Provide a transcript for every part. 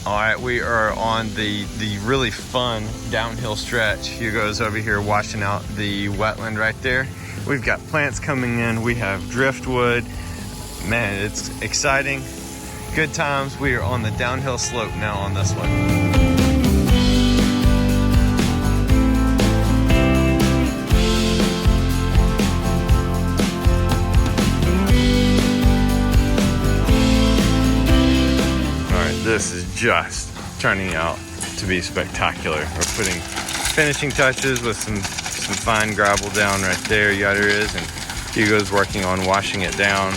All right, we are on the really fun downhill stretch. Hugo's over here washing out the wetland right there. We've got plants coming in. We have driftwood. Man, it's exciting. Good times. We are on the downhill slope now on this one. This is just turning out to be spectacular. We're putting finishing touches with some fine gravel down right there. Yadder is, and Hugo's working on washing it down.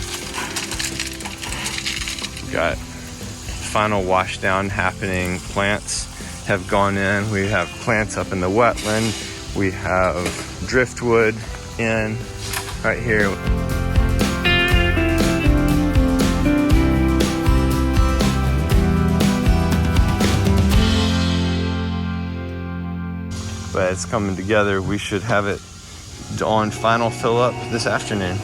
Got final wash down happening. Plants have gone in. We have plants up in the wetland. We have driftwood in right here. But it's coming together. We should have it on final fill up this afternoon.